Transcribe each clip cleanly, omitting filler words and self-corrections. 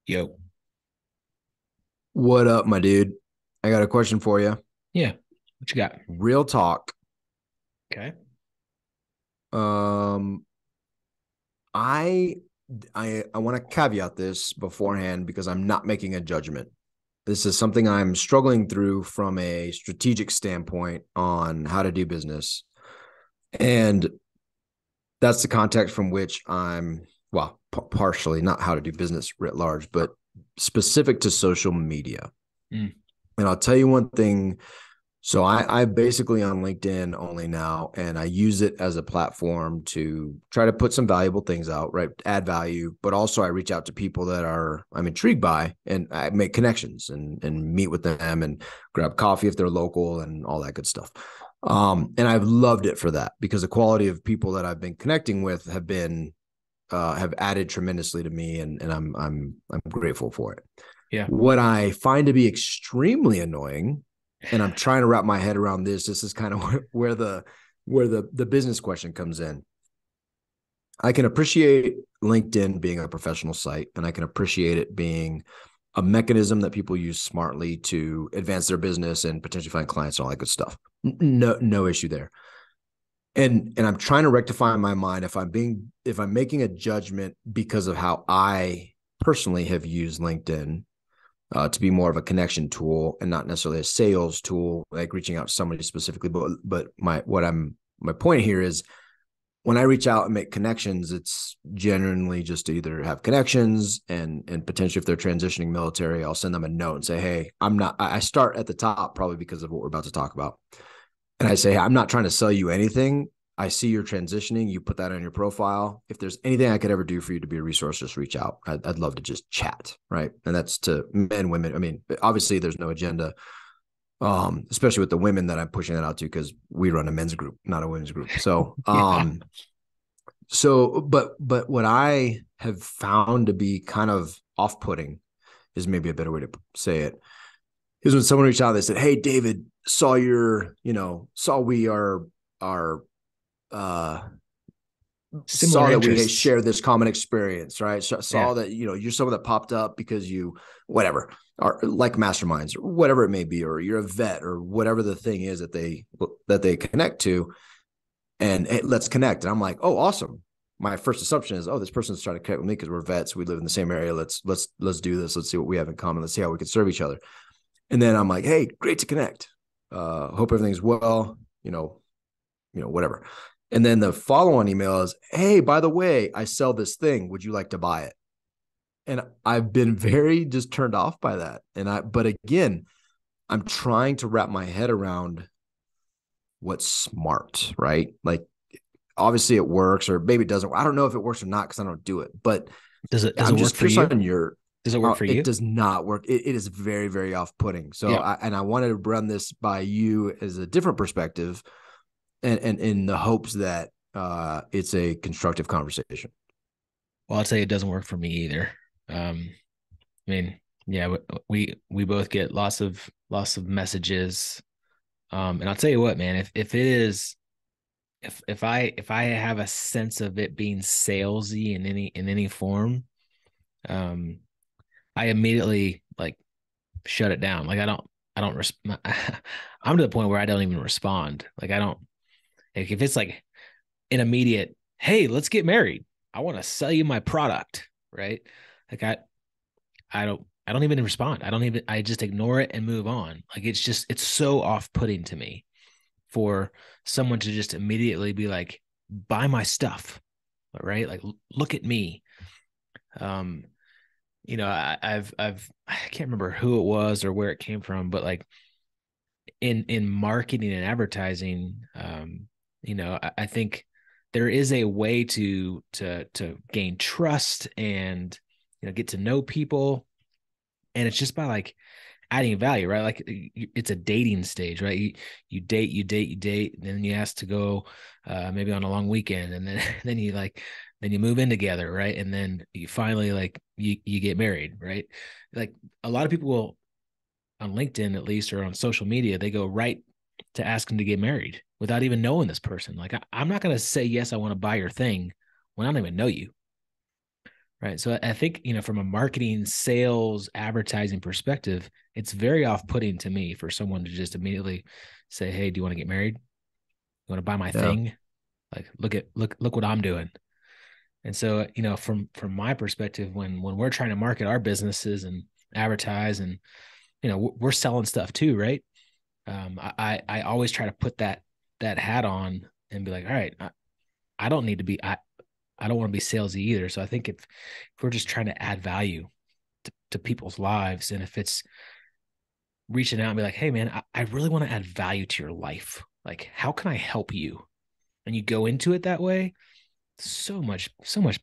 Yo, What up, my dude? I got a question for you. yeah, what you got? Real talk. Okay. Um, I I want to caveat this beforehand because I'm not making a judgment. This is something I'm struggling through from a strategic standpoint on how to do business. And that's the context from which partially not how to do business writ large, but specific to social media. Mm. And I'll tell you one thing. So I basically on LinkedIn only now, and I use it as a platform to try to put some valuable things out, right? Add value, but also I reach out to people that I'm intrigued by, and I make connections and meet with them and grab coffee if they're local and all that good stuff. And I've loved it for that because the quality of people that I've been connecting with have added tremendously to me, and I'm grateful for it. Yeah. What I find to be extremely annoying, and I'm trying to wrap my head around this. This is kind of where the business question comes in. I can appreciate LinkedIn being a professional site, and I can appreciate it being a mechanism that people use smartly to advance their business and potentially find clients and all that good stuff. No issue there. And I'm trying to rectify in my mind if I'm making a judgment because of how I personally have used LinkedIn to be more of a connection tool and not necessarily a sales tool, like reaching out to somebody specifically. But my point here is when I reach out and make connections, it's genuinely just to either have connections and potentially if they're transitioning military, I'll send them a note and say, hey, I'm not. I start at the top probably because of what we're about to talk about, and I say, hey, I'm not trying to sell you anything. I see you're transitioning. You put that on your profile. If there's anything I could ever do for you to be a resource, just reach out. I'd love to just chat. Right. And that's to men, women. I mean, obviously there's no agenda, especially with the women that I'm pushing that out to because we run a men's group, not a women's group. Yeah. But what I have found to be kind of off putting is maybe a better way to say it is when someone reached out, they said, hey, David, saw we are uh saw Similar that we interests. share this common experience, right? Yeah. Saw that you're someone that popped up because you whatever are like masterminds or whatever it may be, or you're a vet or whatever the thing is that they connect to, and hey, let's connect. And I'm like, oh, awesome. My first assumption is, oh, this person's trying to connect with me because we're vets, we live in the same area. Let's do this. Let's see what we have in common. Let's see how we can serve each other. And then I'm like, hey, great to connect. Hope everything's well. Whatever. And then the follow-on email is, hey, by the way, I sell this thing. Would you like to buy it? And I've been very just turned off by that. But again, I'm trying to wrap my head around what's smart, right? Like, obviously it works, or maybe it doesn't. I don't know if it works or not because I don't do it. But Does it I'm work just for curious you? on your. Does it work for It you? does not work. It is very, very off-putting. Yeah. I wanted to run this by you as a different perspective, and in the hopes that it's a constructive conversation. Well, I'll tell you, it doesn't work for me either. I mean, yeah, we both get lots of messages. And I'll tell you what, man, if it is if I have a sense of it being salesy in any form, um, I immediately like shut it down. Like I don't I'm to the point where I don't even respond. Like I don't like if it's like an immediate, hey, let's get married. I want to sell you my product, right? Like I don't even respond. I just ignore it and move on. Like it's so off-putting to me for someone to just immediately be like, buy my stuff, right? Like look at me. Um, I can't remember who it was or where it came from, but like in marketing and advertising, I think there is a way to gain trust and get to know people, and it's just by like adding value, right? Like it's a dating stage, right? You date, and then you ask to go maybe on a long weekend, and then then you move in together, right? And then you finally like you get married, right? Like a lot of people will on LinkedIn at least or on social media, they go right to ask them to get married without even knowing this person. Like I'm not gonna say yes, I want to buy your thing when I don't even know you, Right. So I think, from a marketing, sales, advertising perspective, it's very off-putting to me for someone to just immediately say, "Hey, do you want to get married? You want to buy my Yeah. thing? Like, look what I'm doing." And so, from my perspective, when we're trying to market our businesses and advertise, and we're selling stuff too, right? I always try to put that hat on and be like, all right, I don't need to be I don't want to be salesy either. So I think if we're just trying to add value to people's lives, and if it's reaching out and be like, hey man, I really want to add value to your life. Like, how can I help you? And you go into it that way, so much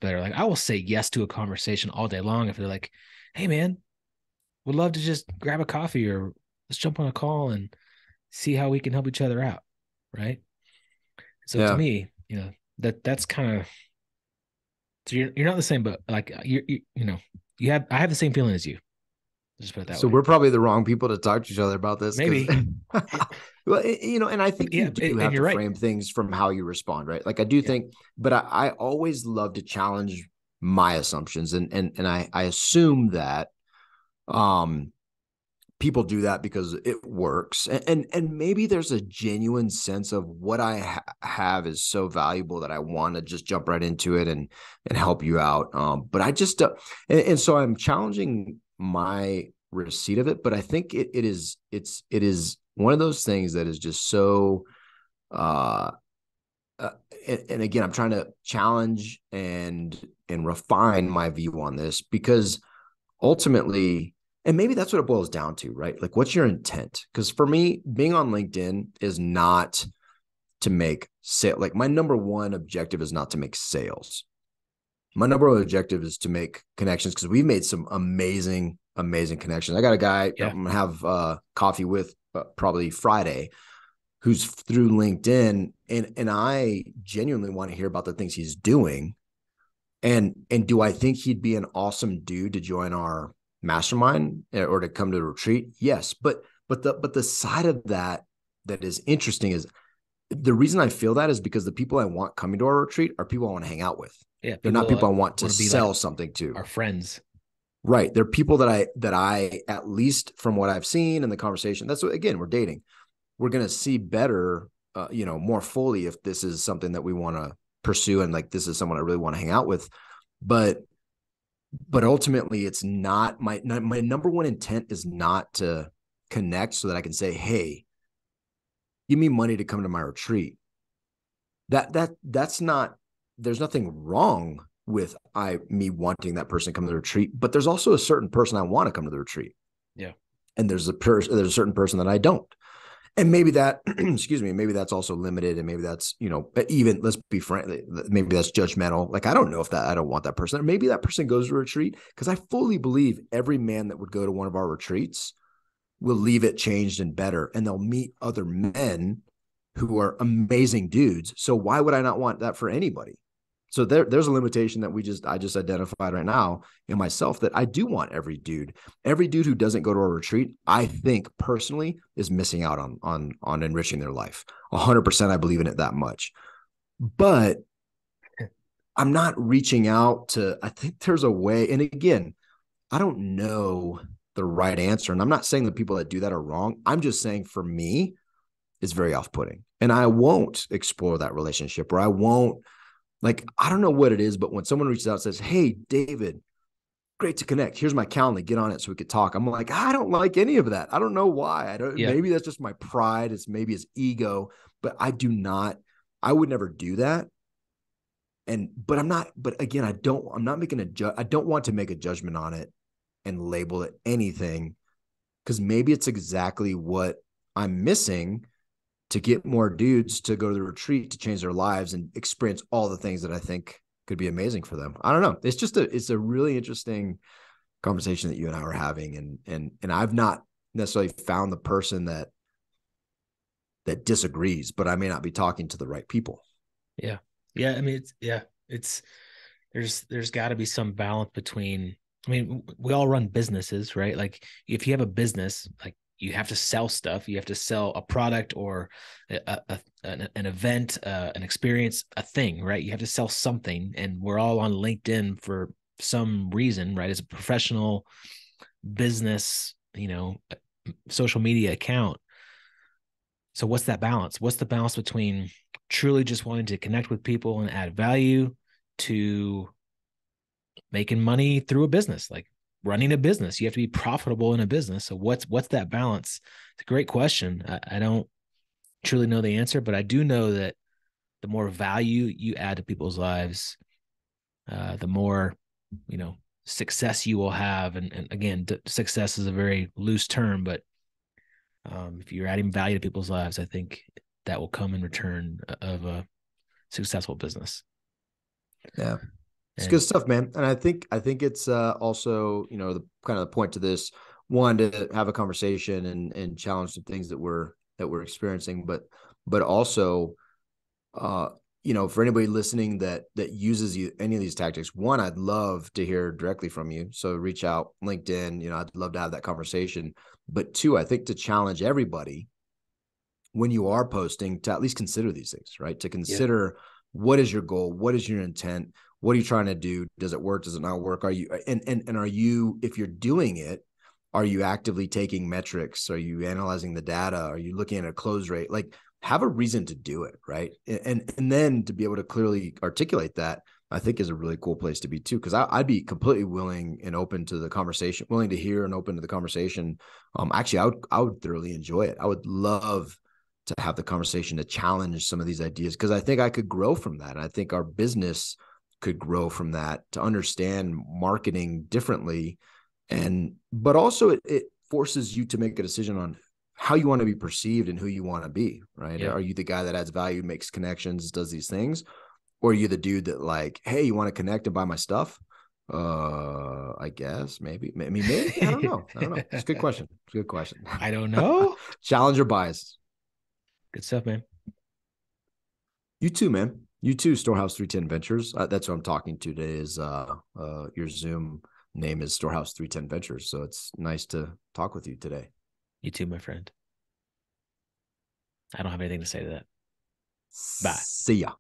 better. Like, I will say yes to a conversation all day long if they're like, hey man, would love to just grab a coffee, or let's jump on a call and see how we can help each other out. Right. So to Yeah. me, that's kind of, so you're not the same, but like I have the same feeling as you. Just put it that So way. we're probably the wrong people to talk to each other about this because, Maybe. well, and I But think you yeah, do and have you're to right. frame things from how you respond, right? Like I do Yeah. think, but I always love to challenge my assumptions, and I assume that um people do that because it works, and maybe there's a genuine sense of what I have is so valuable that I want to just jump right into it and help you out. But I just and so I'm challenging my receipt of it, but I think it is one of those things that is just so uh, uh and again, I'm trying to challenge and refine my view on this because ultimately, and maybe that's what it boils down to, right? Like, what's your intent? Because for me, being on LinkedIn is not to make sale. Like, my number one objective is not to make sales. My number one objective is to make connections because we've made some amazing, amazing connections. I got a guy Yeah. I'm gonna have coffee with probably Friday who's through LinkedIn, and I genuinely want to hear about the things he's doing. And do I think he'd be an awesome dude to join our mastermind or to come to the retreat? Yes, but the side of that that is interesting is the reason I feel that is because the people I want coming to our retreat are people I want to hang out with. Yeah. They're not People people I want to want to be like sell something to. our friends. Right. They're people that I at least from what I've seen in the conversation. That's what, again, we're dating. We're going to see better, more fully if this is something that we want to pursue and like this is someone I really want to hang out with. But ultimately it's not my number one intent is not to connect so that I can say, hey, give me money to come to my retreat. That's not, there's nothing wrong with me wanting that person to come to the retreat, but there's also a certain person I want to come to the retreat. Yeah. And there's a certain person that I don't. And maybe that, excuse me, maybe that's also limited. And maybe that's, even let's be frank, maybe that's judgmental. Like, I don't know if I don't want that person. Or maybe that person goes to a retreat because I fully believe every man that would go to one of our retreats will leave it changed and better. And they'll meet other men who are amazing dudes. So why would I not want that for anybody? So there's a limitation that I just identified right now in myself that I do want every dude who doesn't go to a retreat, I think personally is missing out on enriching their life. 100%, I believe in it that much. But I'm not reaching out to. I think there's a way, and again, I don't know the right answer, and I'm not saying the people that do that are wrong. I'm just saying for me, it's very off-putting, and I won't explore that relationship, or I won't. Like, I don't know what it is, but when someone reaches out and says, hey, David, great to connect. Here's my calendar. Get on it so we could talk. I'm like, I don't like any of that. I don't know why. I don't, Yeah. maybe that's just my pride. Maybe it's ego, but I would never do that. But again, I'm not making I don't want to make a judgment on it and label it anything because maybe it's exactly what I'm missing to get more dudes to go to the retreat to change their lives and experience all the things that I think could be amazing for them. I don't know. It's a really interesting conversation that you and I are having. And I've not necessarily found the person that disagrees, but I may not be talking to the right people. Yeah. Yeah. I mean, it's there's got to be some balance between, I mean, we all run businesses, right? Like, if you have a business, like, you have to sell stuff, you have to sell a product or an event, an experience, a thing, right? You have to sell something. And we're all on LinkedIn for some reason, right? As a professional business, social media account. So what's that balance? What's the balance between truly just wanting to connect with people and add value to making money through a business, like running a business? You have to be profitable in a business. So what's that balance? It's a great question. I don't truly know the answer, but I do know that the more value you add to people's lives, the more, success you will have. And again, success is a very loose term, but if you're adding value to people's lives, I think that will come in return of a successful business. Yeah. It's good And stuff, man. And I think it's also, the kind of the point to this, one, to have a conversation and challenge some things that we're experiencing, but also for anybody listening that uses any of these tactics, one, I'd love to hear directly from you. So reach out, LinkedIn, I'd love to have that conversation. But two, I think to challenge everybody when you are posting to at least consider these things, right? To yeah, consider, what is your goal? What is your intent? What are you trying to do? Does it work? Does it not work? Are you, and are you, if you're doing it, are you actively taking metrics? Are you analyzing the data? Are you looking at a close rate? Like, have a reason to do it, right? And then to be able to clearly articulate that, I think is a really cool place to be too. Because I'd be completely willing and open to the conversation, willing to hear and open to the conversation. Actually, I would thoroughly enjoy it. I would love to have the conversation to challenge some of these ideas, because I think I could grow from that. And I think our business could grow from that, to understand marketing differently. And but also it forces you to make a decision on how you want to be perceived and who you want to be, right? yeah. Are you the guy that adds value, makes connections, does these things? Or are you the dude that, like, hey, you want to connect and buy my stuff? I guess maybe. I mean, maybe. I don't know. I don't know. It's a good question. It's a good question. I don't know. Challenge your bias. Good stuff, man. You too, man. You too, Storehouse 310 Ventures. That's what I'm talking to today. Is your Zoom name is Storehouse 310 Ventures. So it's nice to talk with you today. You too, my friend. I don't have anything to say to that. Bye. See ya.